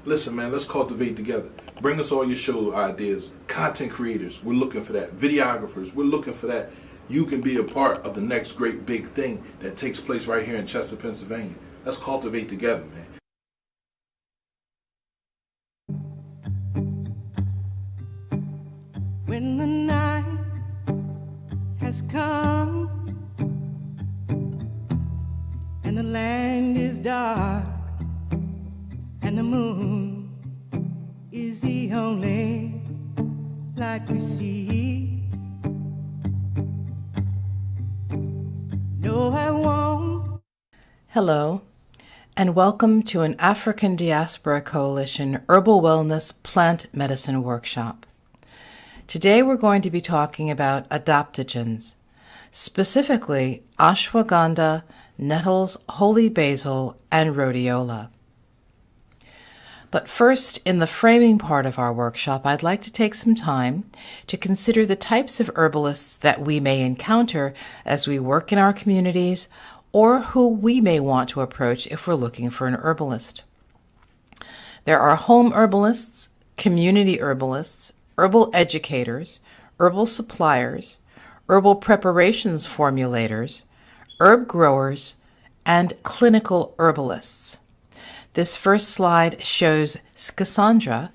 Listen, man, let's cultivate together. Bring us all your show ideas. Content creators, we're looking for that. Videographers, we're looking for that. You can be a part of the next great big thing that takes place right here in Chester, Pennsylvania. Let's cultivate together, man. When the night has come and the land is dark and the moon is the only light we see, no, I won't. Hello, and welcome to an African Diaspora Coalition Herbal Wellness Plant Medicine Workshop. Today we're going to be talking about adaptogens, specifically ashwagandha, nettles, holy basil, and rhodiola. But first, in the framing part of our workshop, I'd like to take some time to consider the types of herbalists that we may encounter as we work in our communities, or who we may want to approach if we're looking for an herbalist. There are home herbalists, community herbalists, herbal educators, herbal suppliers, herbal preparations formulators, herb growers, and clinical herbalists. This first slide shows Schisandra,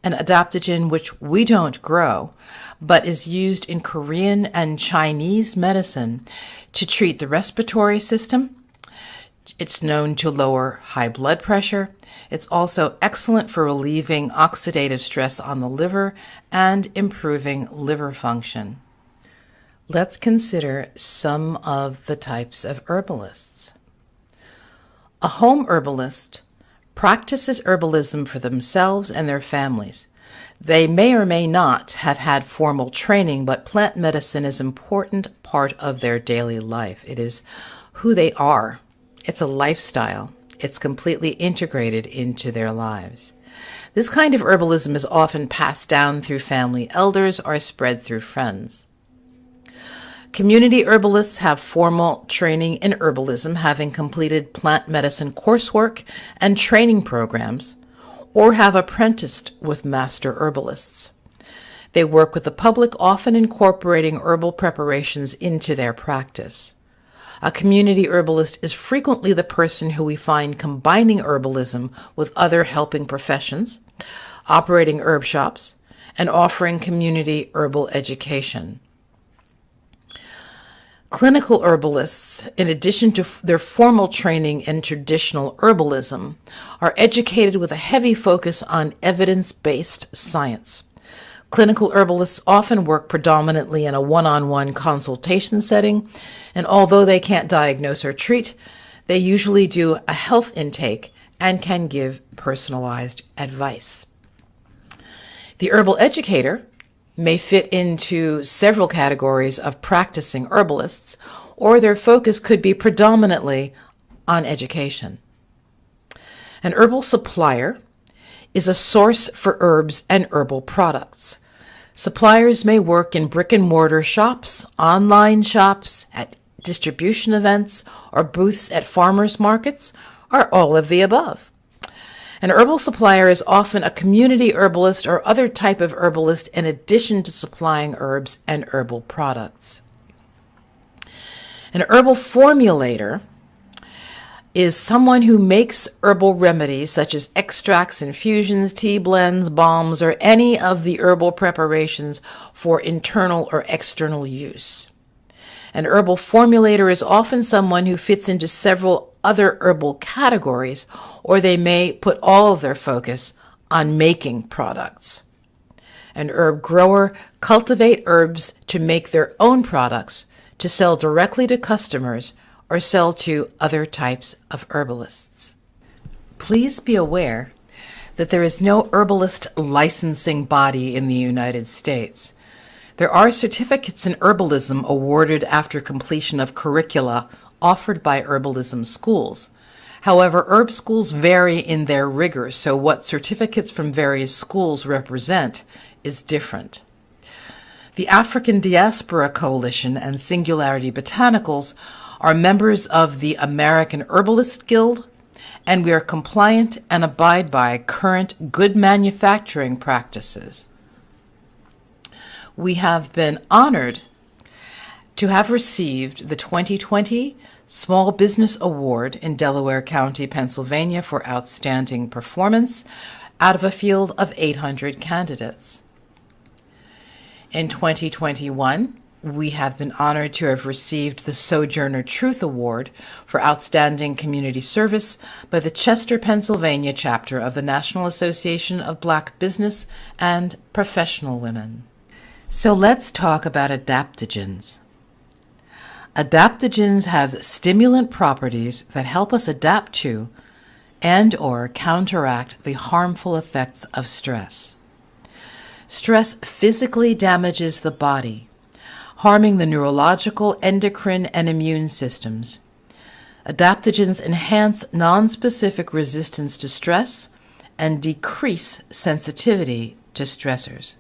an adaptogen which we don't grow, but is used in Korean and Chinese medicine to treat the respiratory system. It's known to lower high blood pressure. It's also excellent for relieving oxidative stress on the liver and improving liver function. Let's consider some of the types of herbalists. A home herbalist practices herbalism for themselves and their families. They may or may not have had formal training, but plant medicine is an important part of their daily life. It is who they are. It's a lifestyle. It's completely integrated into their lives. This kind of herbalism is often passed down through family elders or spread through friends. Community herbalists have formal training in herbalism, having completed plant medicine coursework and training programs, or have apprenticed with master herbalists. They work with the public, often incorporating herbal preparations into their practice. A community herbalist is frequently the person who we find combining herbalism with other helping professions, operating herb shops, and offering community herbal education. Clinical herbalists, in addition to their formal training in traditional herbalism, are educated with a heavy focus on evidence-based science. Clinical herbalists often work predominantly in a one-on-one consultation setting, and although they can't diagnose or treat, they usually do a health intake and can give personalized advice. The herbal educator may fit into several categories of practicing herbalists, or their focus could be predominantly on education. An herbal supplier is a source for herbs and herbal products. Suppliers may work in brick-and-mortar shops, online shops, at distribution events, or booths at farmers markets, or all of the above. An herbal supplier is often a community herbalist or other type of herbalist in addition to supplying herbs and herbal products. An herbal formulator is someone who makes herbal remedies such as extracts, infusions, tea blends, balms, or any of the herbal preparations for internal or external use. An herbal formulator is often someone who fits into several other herbal categories, or they may put all of their focus on making products. An herb grower cultivates herbs to make their own products, to sell directly to customers, or sell to other types of herbalists. Please be aware that there is no herbalist licensing body in the United States. There are certificates in herbalism awarded after completion of curricula offered by herbalism schools. However, herb schools vary in their rigor, so what certificates from various schools represent is different. The African Diaspora Coalition and Singularity Botanicals are members of the American Herbalist Guild, and we are compliant and abide by current good manufacturing practices. We have been honored to have received the 2020 Small Business Award in Delaware County, Pennsylvania for outstanding performance out of a field of 800 candidates. In 2021, we have been honored to have received the Sojourner Truth Award for outstanding community service by the Chester, Pennsylvania chapter of the National Association of Black Business and Professional Women. So let's talk about adaptogens. Adaptogens have stimulant properties that help us adapt to and/or counteract the harmful effects of stress. Stress physically damages the body, harming the neurological, endocrine, and immune systems. Adaptogens enhance nonspecific resistance to stress and decrease sensitivity to stressors.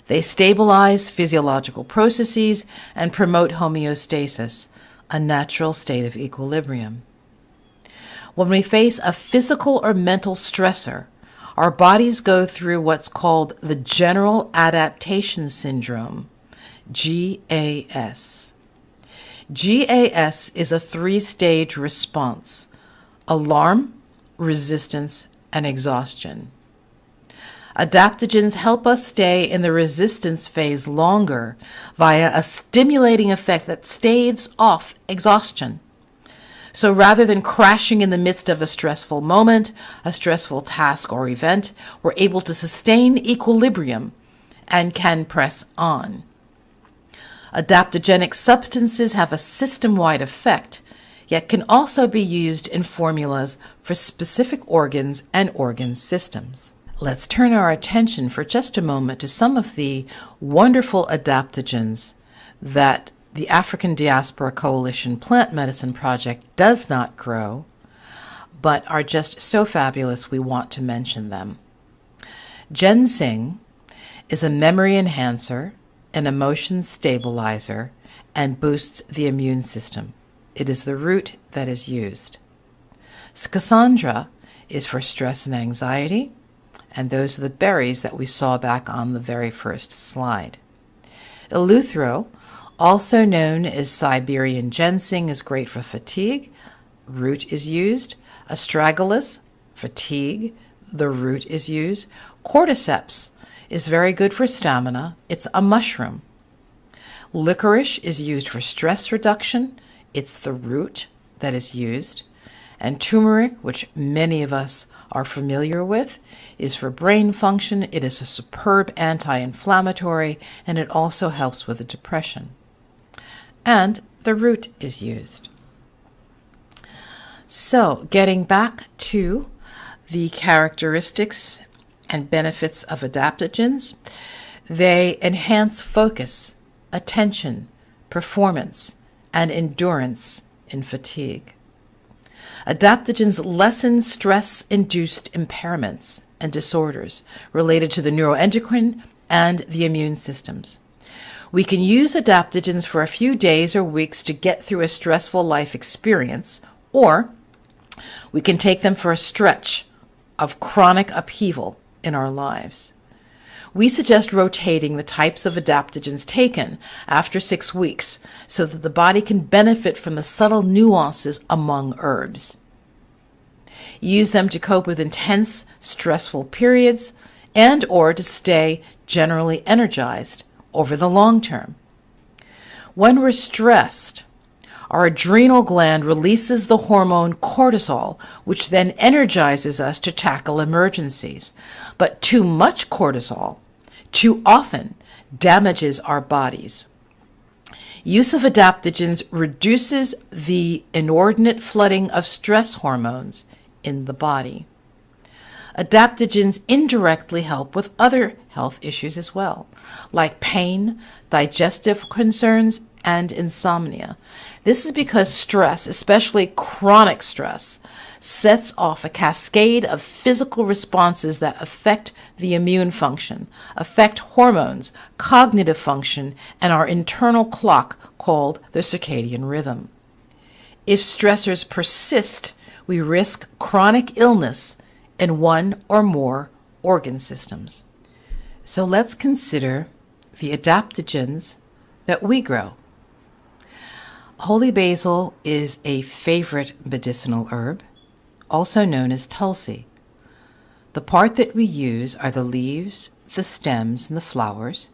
They stabilize physiological processes and promote homeostasis, a natural state of equilibrium. When we face a physical or mental stressor, our bodies go through what's called the General Adaptation Syndrome, GAS. GAS is a 3-stage response: alarm, resistance, and exhaustion. Adaptogens help us stay in the resistance phase longer via a stimulating effect that staves off exhaustion. So rather than crashing in the midst of a stressful moment, a stressful task or event, we're able to sustain equilibrium and can press on. Adaptogenic substances have a system-wide effect, yet can also be used in formulas for specific organs and organ systems. Let's turn our attention for just a moment to some of the wonderful adaptogens that the African Diaspora Coalition Plant Medicine Project does not grow, but are just so fabulous we want to mention them. Ginseng is a memory enhancer, an emotion stabilizer, and boosts the immune system. It is the root that is used. Schisandra is for stress and anxiety, and those are the berries that we saw back on the very first slide. Eleuthero, also known as Siberian ginseng, is great for fatigue. Root is used. Astragalus, fatigue. The root is used. Cordyceps is very good for stamina. It's a mushroom. Licorice is used for stress reduction. It's the root that is used. And turmeric, which many of us are familiar with, is for brain function. It is a superb anti-inflammatory, and it also helps with the depression. And the root is used. So, getting back to the characteristics and benefits of adaptogens, they enhance focus, attention, performance, and endurance in fatigue. Adaptogens lessen stress-induced impairments and disorders related to the neuroendocrine and the immune systems. We can use adaptogens for a few days or weeks to get through a stressful life experience, or we can take them for a stretch of chronic upheaval in our lives. We suggest rotating the types of adaptogens taken after 6 weeks so that the body can benefit from the subtle nuances among herbs. Use them to cope with intense, stressful periods and/or to stay generally energized over the long term. When we're stressed, our adrenal gland releases the hormone cortisol, which then energizes us to tackle emergencies. But too much cortisol, too often, damages our bodies. Use of adaptogens reduces the inordinate flooding of stress hormones in the body. Adaptogens indirectly help with other health issues as well, like pain, digestive concerns, and insomnia. This is because stress, especially chronic stress, sets off a cascade of physical responses that affect the immune function, affect hormones, cognitive function, and our internal clock called the circadian rhythm. If stressors persist, we risk chronic illness in one or more organ systems. So let's consider the adaptogens that we grow. Holy basil is a favorite medicinal herb, also known as tulsi. The part that we use are the leaves, the stems, and the flowers.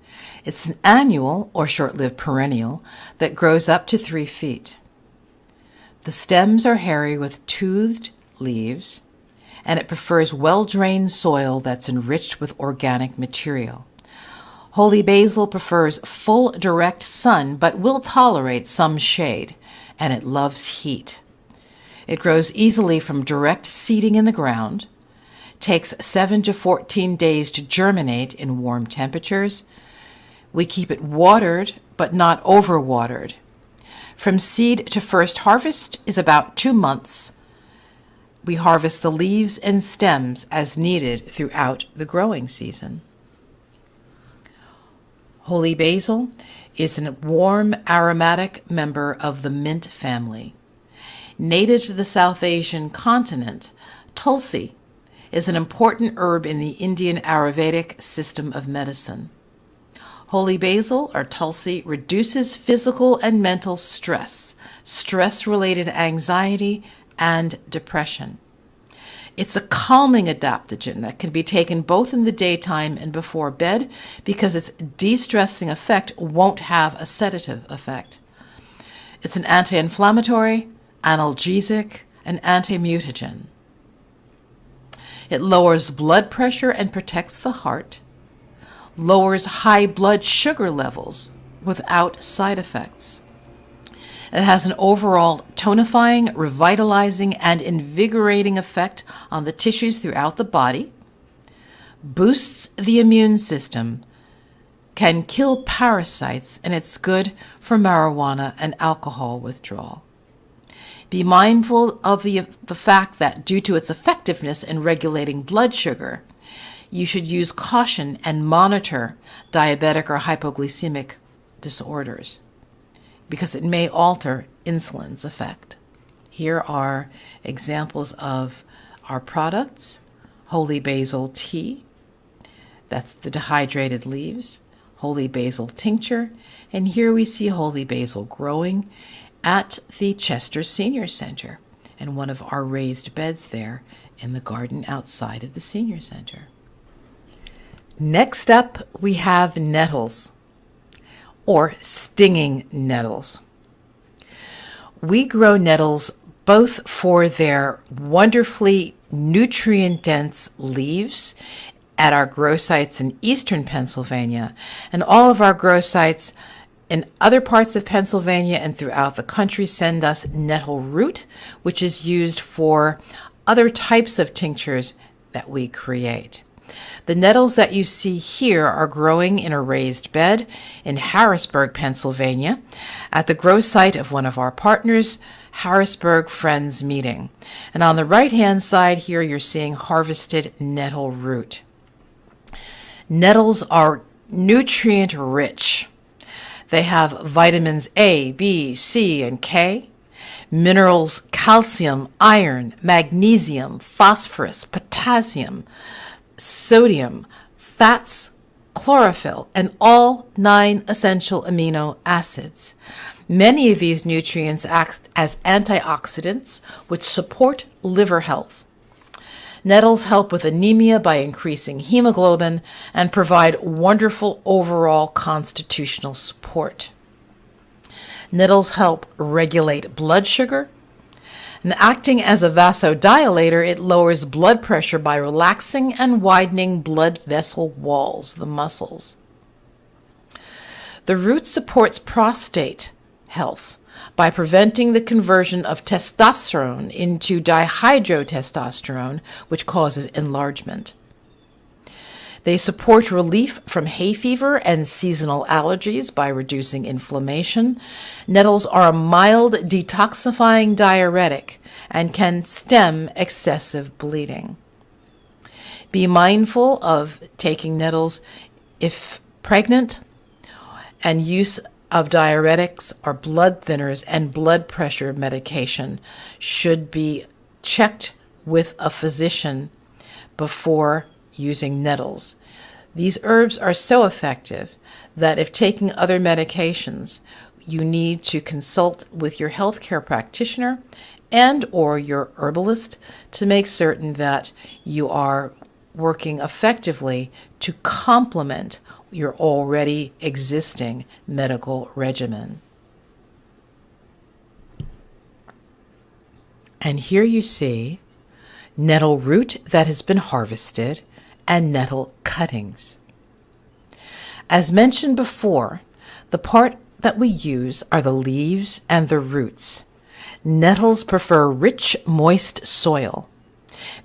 It's an annual or short-lived perennial that grows up to 3 feet. The stems are hairy with toothed leaves, and it prefers well-drained soil that's enriched with organic material. Holy basil prefers full direct sun, but will tolerate some shade, and it loves heat. It grows easily from direct seeding in the ground, takes 7 to 14 days to germinate in warm temperatures. We keep it watered, but not overwatered. From seed to first harvest is about 2 months. We harvest the leaves and stems as needed throughout the growing season. Holy basil is a warm, aromatic member of the mint family. Native to the South Asian continent, tulsi is an important herb in the Indian Ayurvedic system of medicine. Holy basil, or tulsi, reduces physical and mental stress, stress-related anxiety, and depression. It's a calming adaptogen that can be taken both in the daytime and before bed because its de-stressing effect won't have a sedative effect. It's an anti-inflammatory, analgesic, and anti-mutagen. It lowers blood pressure and protects the heart, lowers high blood sugar levels without side effects. It has an overall tonifying, revitalizing, and invigorating effect on the tissues throughout the body, boosts the immune system, can kill parasites, and it's good for marijuana and alcohol withdrawal. Be mindful of the fact that due to its effectiveness in regulating blood sugar, you should use caution and monitor diabetic or hypoglycemic disorders, because it may alter insulin's effect. Here are examples of our products: holy basil tea, that's the dehydrated leaves, holy basil tincture, and here we see holy basil growing at the Chester Senior Center and one of our raised beds there in the garden outside of the Senior Center. Next up, we have nettles, or stinging nettles. We grow nettles both for their wonderfully nutrient-dense leaves at our grow sites in eastern Pennsylvania, and all of our grow sites in other parts of Pennsylvania and throughout the country send us nettle root, which is used for other types of tinctures that we create. The nettles that you see here are growing in a raised bed in Harrisburg, Pennsylvania, at the grow site of one of our partners, Harrisburg Friends Meeting. And on the right-hand side here, you're seeing harvested nettle root. Nettles are nutrient-rich. They have vitamins A, B, C, and K, minerals calcium, iron, magnesium, phosphorus, potassium, sodium, fats, chlorophyll, and all 9 essential amino acids. Many of these nutrients act as antioxidants, which support liver health. Nettles help with anemia by increasing hemoglobin and provide wonderful overall constitutional support. Nettles help regulate blood sugar, and acting as a vasodilator, it lowers blood pressure by relaxing and widening blood vessel walls, the muscles. The root supports prostate health by preventing the conversion of testosterone into dihydrotestosterone, which causes enlargement. They support relief from hay fever and seasonal allergies by reducing inflammation. Nettles are a mild detoxifying diuretic and can stem excessive bleeding. Be mindful of taking nettles if pregnant, and use of diuretics or blood thinners and blood pressure medication should be checked with a physician before using nettles. These herbs are so effective that if taking other medications, you need to consult with your healthcare practitioner and or your herbalist to make certain that you are working effectively to complement your already existing medical regimen. And here you see nettle root that has been harvested and nettle cuttings. As mentioned before, the part that we use are the leaves and the roots. Nettles prefer rich, moist soil.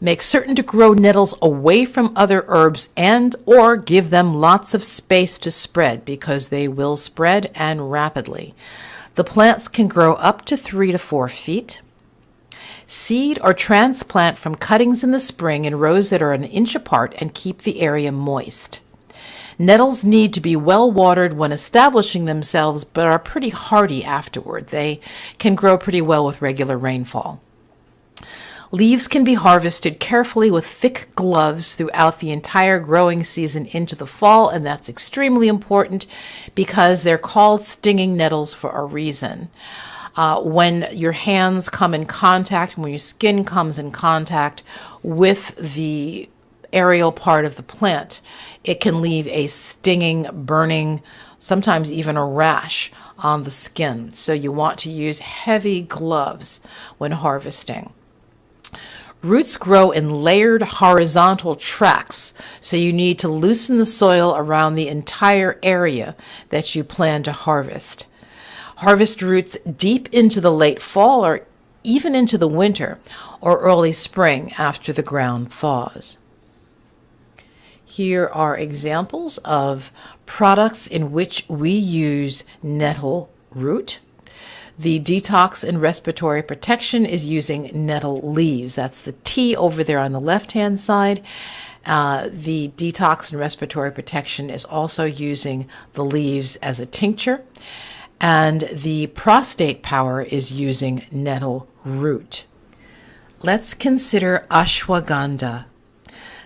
Make certain to grow nettles away from other herbs and or give them lots of space to spread because they will spread and rapidly. The plants can grow up to 3 to 4 feet. Seed or transplant from cuttings in the spring in rows that are an inch apart and keep the area moist. Nettles need to be well watered when establishing themselves, but are pretty hardy afterward. They can grow pretty well with regular rainfall. Leaves can be harvested carefully with thick gloves throughout the entire growing season into the fall, and that's extremely important because they're called stinging nettles for a reason. When your hands come in contact, when your skin comes in contact with the aerial part of the plant, it can leave a stinging, burning, sometimes even a rash on the skin. So you want to use heavy gloves when harvesting. Roots grow in layered horizontal tracts, so you need to loosen the soil around the entire area that you plan to harvest. Harvest roots deep into the late fall or even into the winter or early spring after the ground thaws. Here are examples of products in which we use nettle root. The detox and respiratory protection is using nettle leaves. That's the T over there on the left-hand side. The detox and respiratory protection is also using the leaves as a tincture. And the prostate power is using nettle root. Let's consider ashwagandha.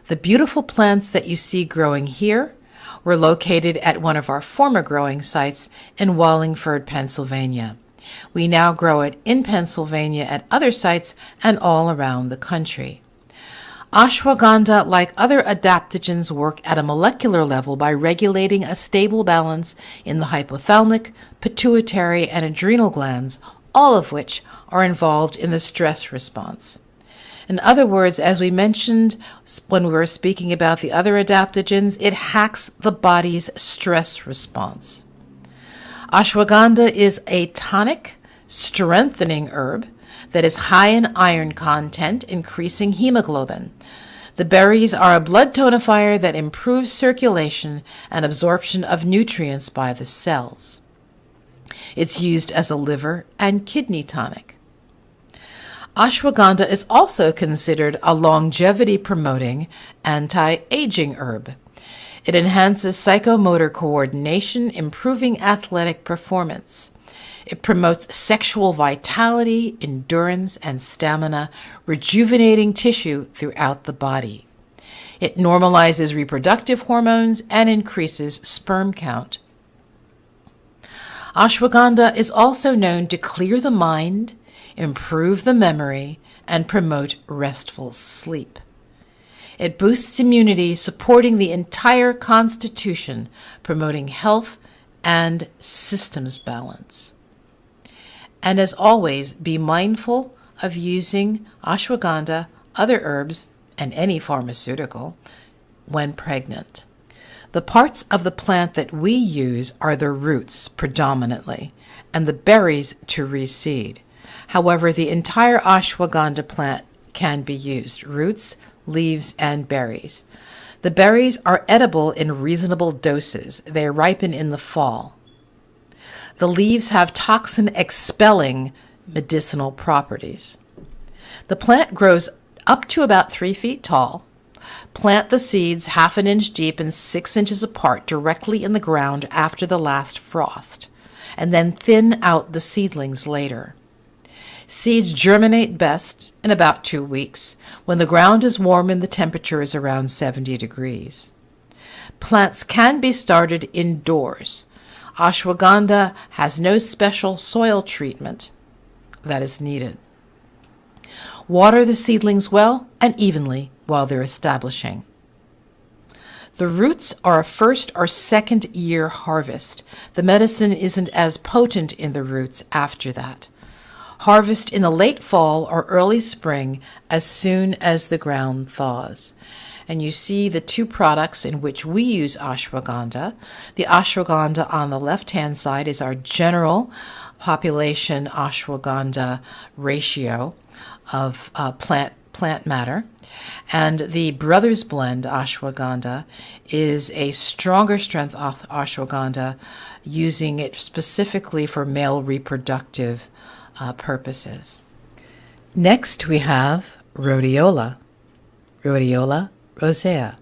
The beautiful plants that you see growing here were located at one of our former growing sites in Wallingford, Pennsylvania. We now grow it in Pennsylvania at other sites and all around the country. Ashwagandha, like other adaptogens, work at a molecular level by regulating a stable balance in the hypothalamic, pituitary, and adrenal glands, all of which are involved in the stress response. In other words, as we mentioned when we were speaking about the other adaptogens, it hacks the body's stress response. Ashwagandha is a tonic, strengthening herb that is high in iron content, increasing hemoglobin. The berries are a blood tonifier that improves circulation and absorption of nutrients by the cells. It's used as a liver and kidney tonic. Ashwagandha is also considered a longevity-promoting anti-aging herb. It enhances psychomotor coordination, improving athletic performance. It promotes sexual vitality, endurance, and stamina, rejuvenating tissue throughout the body. It normalizes reproductive hormones and increases sperm count. Ashwagandha is also known to clear the mind, improve the memory, and promote restful sleep. It boosts immunity, supporting the entire constitution, promoting health and systems balance. And as always, be mindful of using ashwagandha, other herbs, and any pharmaceutical when pregnant. The parts of the plant that we use are the roots predominantly, and the berries to reseed. However, the entire ashwagandha plant can be used, roots, leaves, and berries. The berries are edible in reasonable doses. They ripen in the fall. The leaves have toxin-expelling medicinal properties. The plant grows up to about 3 feet tall. Plant the seeds 1/2 inch deep and 6 inches apart directly in the ground after the last frost, and then thin out the seedlings later. Seeds germinate best in about 2 weeks when the ground is warm and the temperature is around 70 degrees. Plants can be started indoors. Ashwagandha has no special soil treatment that is needed. Water the seedlings well and evenly while they're establishing. The roots are a first or second year harvest. The medicine isn't as potent in the roots after that. Harvest in the late fall or early spring as soon as the ground thaws. And you see the two products in which we use ashwagandha. The ashwagandha on the left-hand side is our general population ashwagandha ratio of plant matter. And the Brothers Blend ashwagandha is a stronger strength ashwagandha, using it specifically for male reproductive purposes. Next we have rhodiola, Rhodiola rosea.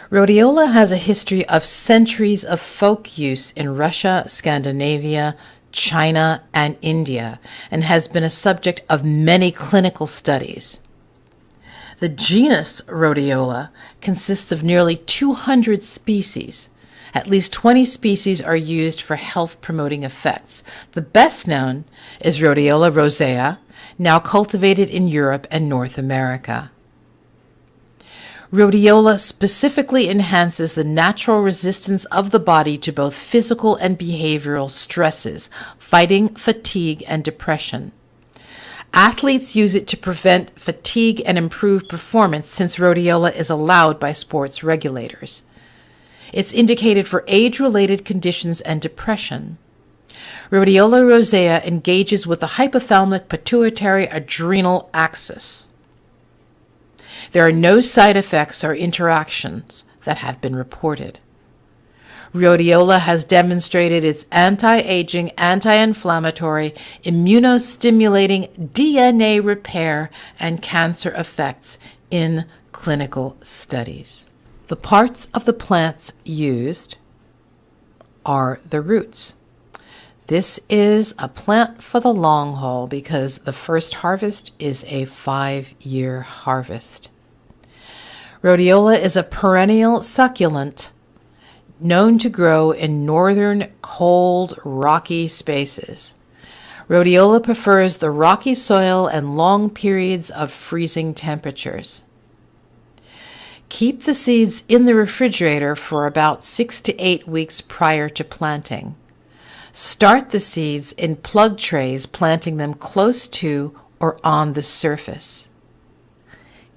Rhodiola has a history of centuries of folk use in Russia, Scandinavia, China, and India, and has been a subject of many clinical studies. The genus Rhodiola consists of nearly 200 species. At least 20 species are used for health-promoting effects. The best known is Rhodiola rosea, now cultivated in Europe and North America. Rhodiola specifically enhances the natural resistance of the body to both physical and behavioral stresses, fighting fatigue and depression. Athletes use it to prevent fatigue and improve performance since rhodiola is allowed by sports regulators. It's indicated for age-related conditions and depression. Rhodiola rosea engages with the hypothalamic pituitary adrenal axis. There are no side effects or interactions that have been reported. Rhodiola has demonstrated its anti-aging, anti-inflammatory, immunostimulating, DNA repair, and cancer effects in clinical studies. The parts of the plants used are the roots. This is a plant for the long haul because the first harvest is a 5-year harvest. Rhodiola is a perennial succulent known to grow in northern, cold, rocky spaces. Rhodiola prefers the rocky soil and long periods of freezing temperatures. Keep the seeds in the refrigerator for about 6 to 8 weeks prior to planting. Start the seeds in plug trays, planting them close to or on the surface.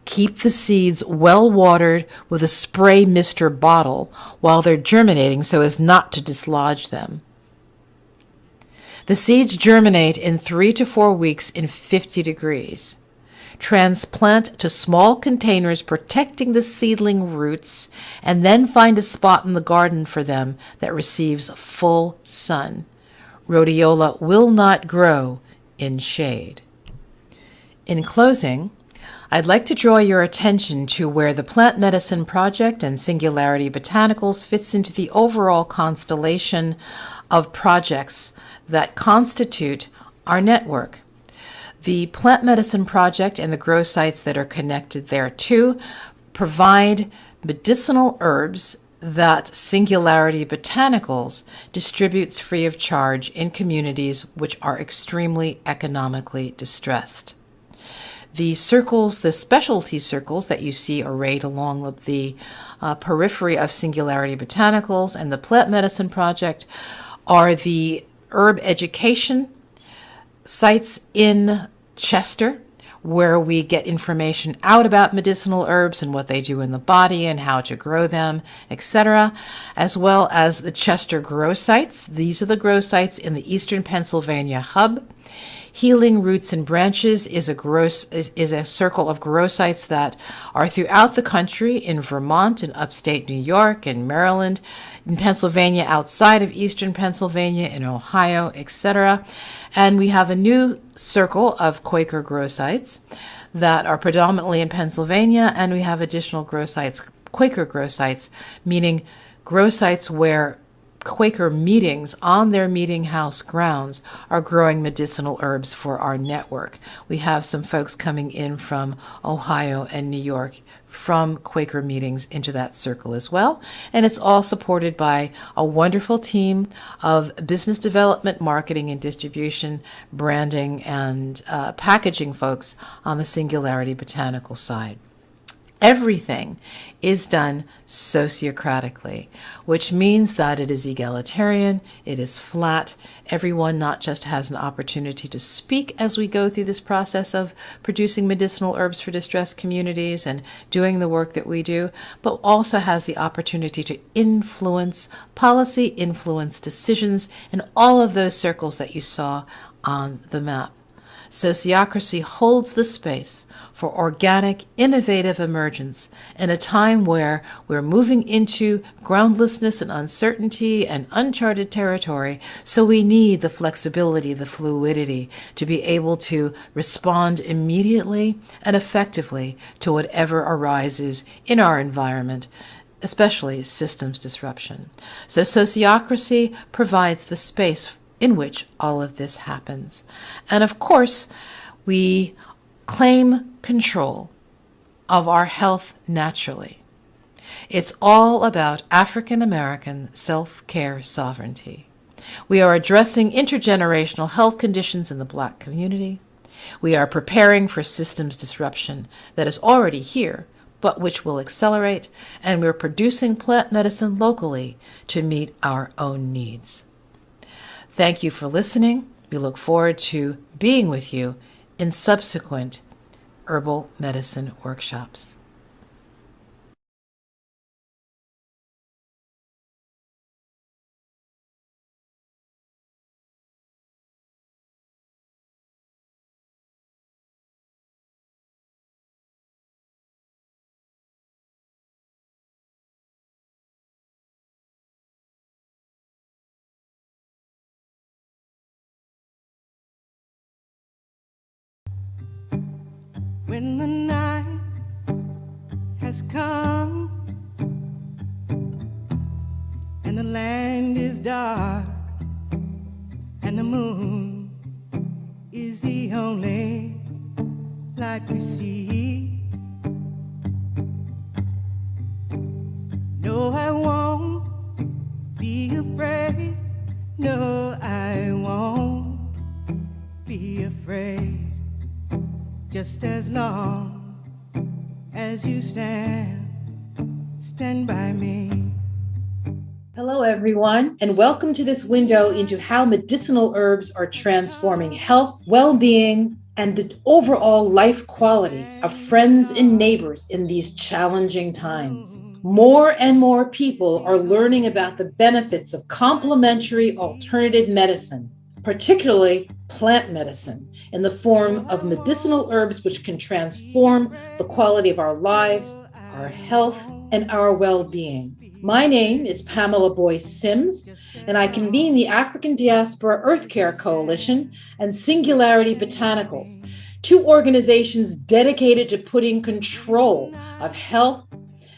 Keep the seeds well watered with a spray mister bottle while they're germinating so as not to dislodge them. The seeds germinate in 3 to 4 weeks in 50 degrees. Transplant to small containers protecting the seedling roots, and then find a spot in the garden for them that receives full sun. Rhodiola will not grow in shade. In closing, I'd like to draw your attention to where the Plant Medicine Project and Singularity Botanicals fits into the overall constellation of projects that constitute our network. The Plant Medicine Project and the grow sites that are connected thereto provide medicinal herbs that Singularity Botanicals distributes free of charge in communities which are extremely economically distressed. The circles, the specialty circles that you see arrayed along the periphery of Singularity Botanicals and the Plant Medicine Project are the herb education sites in Chester, where we get information out about medicinal herbs and what they do in the body and how to grow them, etc., as well as the Chester grow sites. These are the grow sites in the Eastern Pennsylvania hub. Healing Roots and Branches is a circle of grow sites that are throughout the country, in Vermont, in upstate New York, in Maryland, in Pennsylvania, outside of Eastern Pennsylvania, in Ohio, etc. And we have a new circle of Quaker grow sites that are predominantly in Pennsylvania, and we have additional grow sites, Quaker grow sites, meaning grow sites where Quaker meetings on their meeting house grounds are growing medicinal herbs for our network. We have some folks coming in from Ohio and New York from Quaker meetings into that circle as well. And it's all supported by a wonderful team of business development, marketing and distribution, branding, and packaging folks on the Singularity Botanical side. Everything is done sociocratically, which means that it is egalitarian, it is flat. Everyone not just has an opportunity to speak as we go through this process of producing medicinal herbs for distressed communities and doing the work that we do, but also has the opportunity to influence policy, influence decisions in all of those circles that you saw on the map. Sociocracy holds the space for organic, innovative emergence in a time where we're moving into groundlessness and uncertainty and uncharted territory, so we need the flexibility, the fluidity to be able to respond immediately and effectively to whatever arises in our environment, especially systems disruption. So sociocracy provides the space in which all of this happens. And of course, we claim control of our health naturally. It's all about African American self-care sovereignty. We are addressing intergenerational health conditions in the Black community. We are preparing for systems disruption that is already here, but which will accelerate, and we're producing plant medicine locally to meet our own needs. Thank you for listening. We look forward to being with you in subsequent herbal medicine workshops. When the night has come and the land is dark and the moon is the only light we see, no, I won't be afraid. No, I won't be afraid. Just as long as you stand by me. Hello, everyone, and welcome to this window into how medicinal herbs are transforming health, well-being, and the overall life quality of friends and neighbors in these challenging times. More and more people are learning about the benefits of complementary alternative medicine, particularly plant medicine, in the form of medicinal herbs which can transform the quality of our lives, our health, and our well-being. My name is Pamela Boyce Sims, and I convene the African Diaspora Earth Care Coalition and Singularity Botanicals, two organizations dedicated to putting control of health,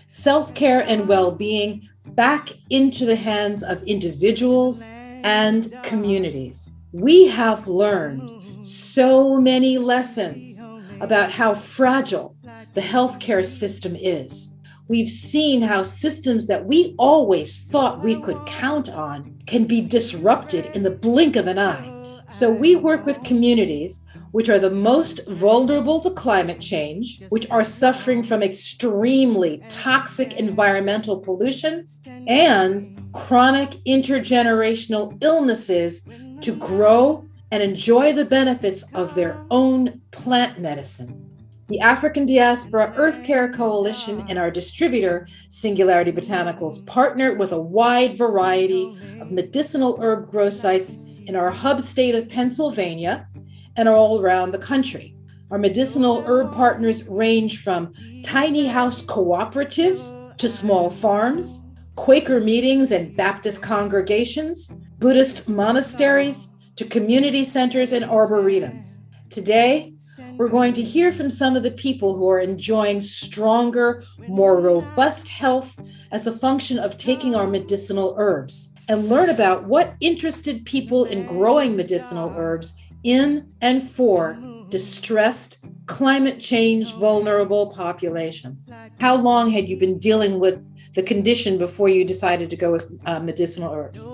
self-care, and well-being back into the hands of individuals and communities. We have learned so many lessons about how fragile the healthcare system is. We've seen how systems that we always thought we could count on can be disrupted in the blink of an eye. So we work with communities which are the most vulnerable to climate change, which are suffering from extremely toxic environmental pollution and chronic intergenerational illnesses, to grow and enjoy the benefits of their own plant medicine. The African Diaspora Earth Care Coalition and our distributor, Singularity Botanicals, partner with a wide variety of medicinal herb grow sites in our hub state of Pennsylvania and all around the country. Our medicinal herb partners range from tiny house cooperatives to small farms, Quaker meetings and Baptist congregations, Buddhist monasteries, to community centers and arboretums. Today, we're going to hear from some of the people who are enjoying stronger, more robust health as a function of taking our medicinal herbs. and learn about what interested people in growing medicinal herbs in and for distressed, climate change vulnerable populations. How long had you been dealing with the condition before you decided to go with medicinal herbs?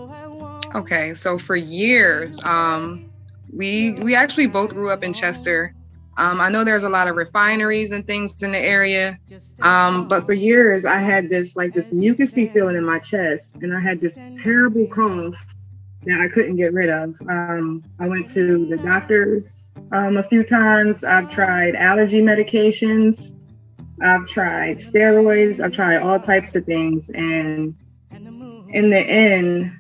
Okay, so for years, we actually both grew up in Chester. I know there's a lot of refineries and things in the area, but for years I had this mucusy feeling in my chest, and I had this terrible cough that I couldn't get rid of. I went to the doctors a few times. I've tried allergy medications. I've tried steroids. I've tried all types of things. And in the end,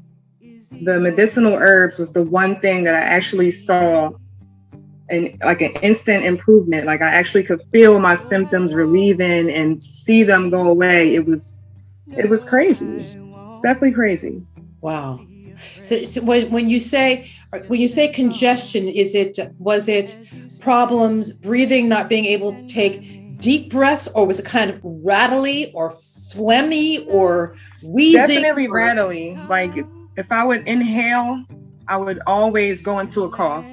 the medicinal herbs was the one thing that I actually saw an instant improvement. Like, I actually could feel my symptoms relieving and see them go away. It was crazy. It's definitely crazy. Wow. So when you say congestion, was it problems breathing, not being able to take deep breaths, or was it kind of rattly or phlegmy or wheezing? Definitely rattly. Like, if I would inhale, I would always go into a cough.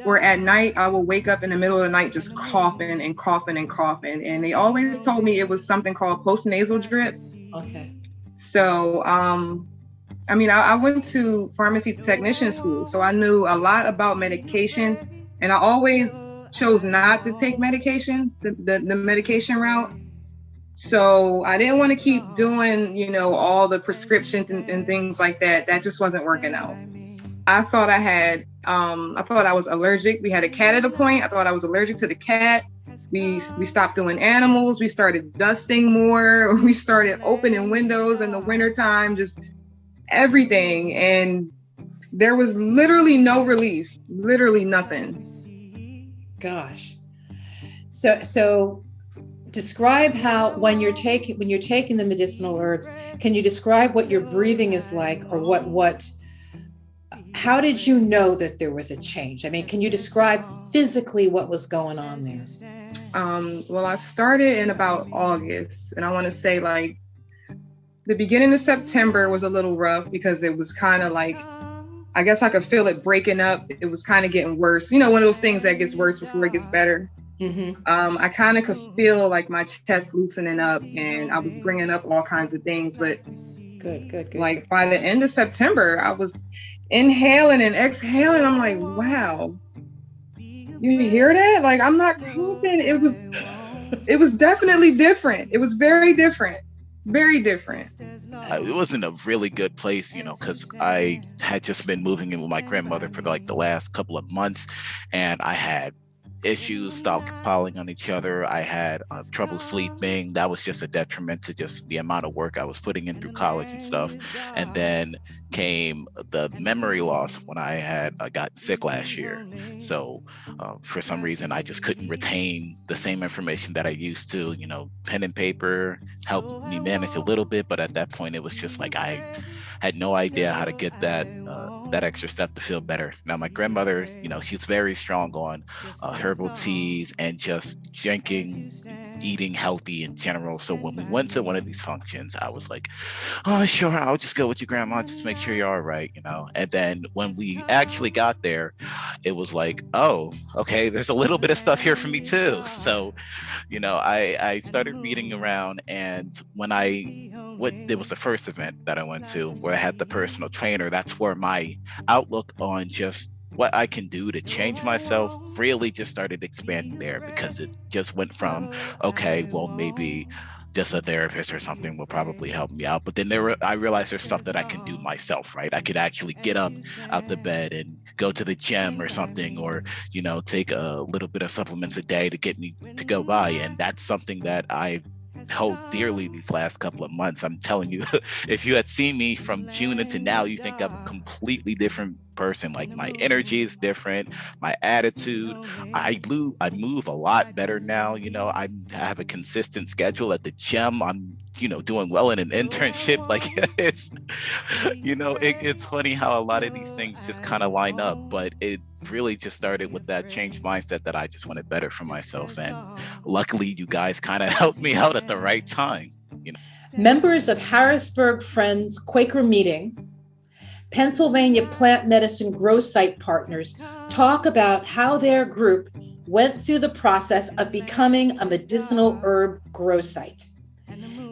Or at night, I would wake up in the middle of the night just coughing and coughing and coughing. And they always told me it was something called postnasal drip. Okay. So, I went to pharmacy technician school, so I knew a lot about medication, and I always chose not to take medication, the medication route. So I didn't want to keep doing, all the prescriptions and things like that. That just wasn't working out. I thought I was allergic. We had a cat at a point. I thought I was allergic to the cat. We stopped doing animals. We started dusting more. We started opening windows in the wintertime, just everything. And there was literally no relief, literally nothing. Gosh. So describe how, when you're taking the medicinal herbs, can you describe what your breathing is like, or how did you know that there was a change? I mean, can you describe physically what was going on there? Well, I started in about August, and I want to say the beginning of September was a little rough because it was kind of I guess I could feel it breaking up. It was kind of getting worse. One of those things that gets worse before it gets better. Mm-hmm. I kind of could feel my chest loosening up, and I was bringing up all kinds of things. But good. By the end of September, I was inhaling and exhaling. I'm like, wow, you hear that? I'm not coughing. It was definitely different. It was very different. Very different. It was in a really good place, because I had just been moving in with my grandmother for the last couple of months, and I had issues stockpiling on each other. I had trouble sleeping. That was just a detriment to just the amount of work I was putting in through college and stuff. And then came the memory loss when I got sick last year. So for some reason, I just couldn't retain the same information that I used to. Pen and paper helped me manage a little bit, but at that point, it was just I had no idea how to get that extra step to feel better. Now, my grandmother, she's very strong on herbal teas and just drinking, eating healthy in general. So when we went to one of these functions, I was like, oh, sure, I'll just go with you, Grandma, just make sure you're all right, And then when we actually got there, it was oh, okay, there's a little bit of stuff here for me too. So, I started reading around, and it was the first event that I went to where I had the personal trainer. That's where my outlook on just what I can do to change myself really just started expanding there, because it just went from, okay, well, maybe just a therapist or something will probably help me out. But then I realized there's stuff that I can do myself, right? I could actually get up out the bed and go to the gym or something, or, take a little bit of supplements a day to get me to go by. And that's something that I hold dearly these last couple of months. I'm telling you, if you had seen me from June into now, you think I'm a completely different person. My energy is different, my attitude. I move a lot better now. I have a consistent schedule at the gym. I'm doing well in an internship. It's funny how a lot of these things just kind of line up, but it really just started with that changed mindset that I just wanted better for myself. And luckily you guys kind of helped me out at the right time. Members of Harrisburg Friends Quaker Meeting Pennsylvania Plant Medicine Grow Site partners talk about how their group went through the process of becoming a medicinal herb grow site.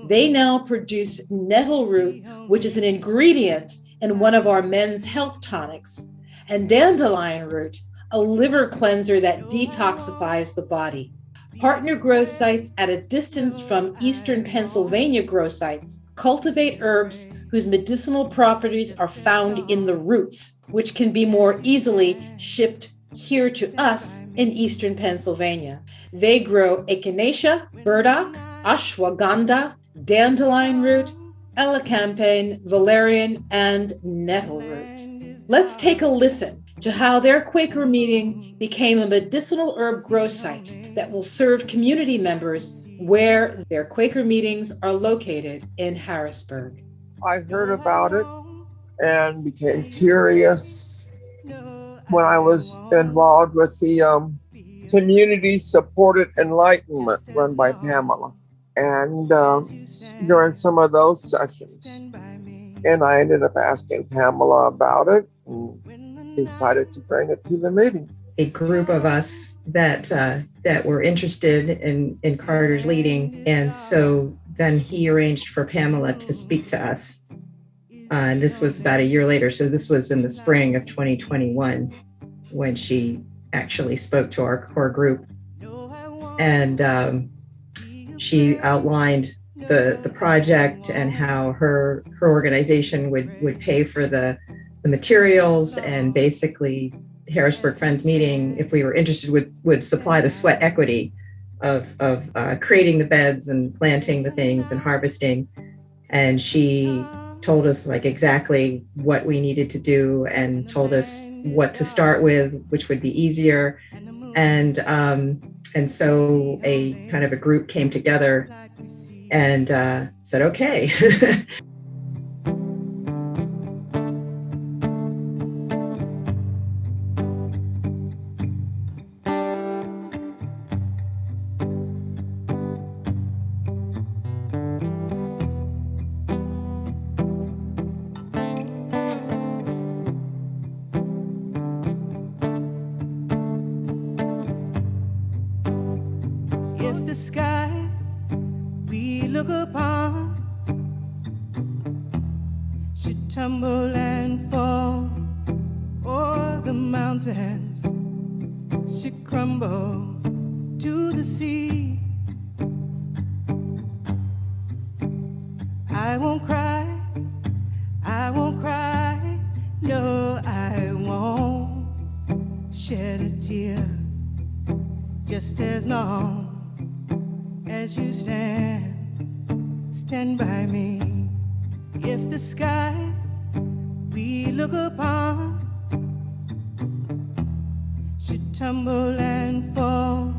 They now produce nettle root, which is an ingredient in one of our men's health tonics, and dandelion root, a liver cleanser that detoxifies the body. Partner grow sites at a distance from eastern Pennsylvania grow sites cultivate herbs whose medicinal properties are found in the roots, which can be more easily shipped here to us in eastern Pennsylvania. They grow echinacea, burdock, ashwagandha, dandelion root, elecampane, valerian, and nettle root. Let's take a listen to how their Quaker meeting became a medicinal herb grow site that will serve community members where their Quaker meetings are located in Harrisburg. I heard about it and became curious when I was involved with the Community Supported Enlightenment run by Pamela. And during some of those sessions, and I ended up asking Pamela about it and decided to bring it to the meeting. A group of us that were interested in Carter's leading, and so then he arranged for Pamela to speak to us. And this was about a year later, so this was in the spring of 2021 when she actually spoke to our core group, and she outlined the project and how her organization would pay for the materials, and basically Harrisburg Friends Meeting, if we were interested, would supply the sweat equity of creating the beds and planting the things and harvesting. And she told us like exactly what we needed to do and told us what to start with, which would be easier. And so a kind of a group came together and said, okay. If the sky we look upon should tumble and fall, or the mountains should crumble to the sea, I won't cry, no, I won't shed a tear, just as long as you stand by me. If the sky we look upon should tumble and fall,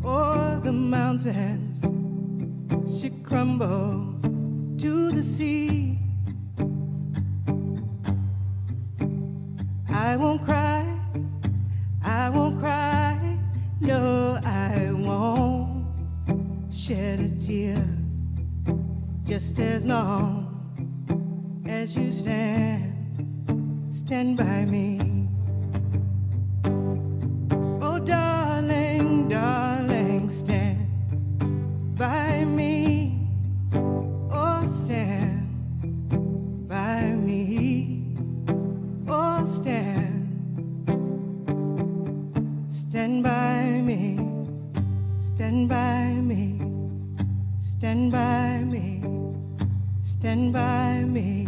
or the mountains should crumble to the sea, I won't cry, no, I won't shed a tear, just as long as you stand by me. Oh, darling, darling, stand by me. Oh, stand by me. Oh, stand by me. Stand by me. Stand by me. Stand by me.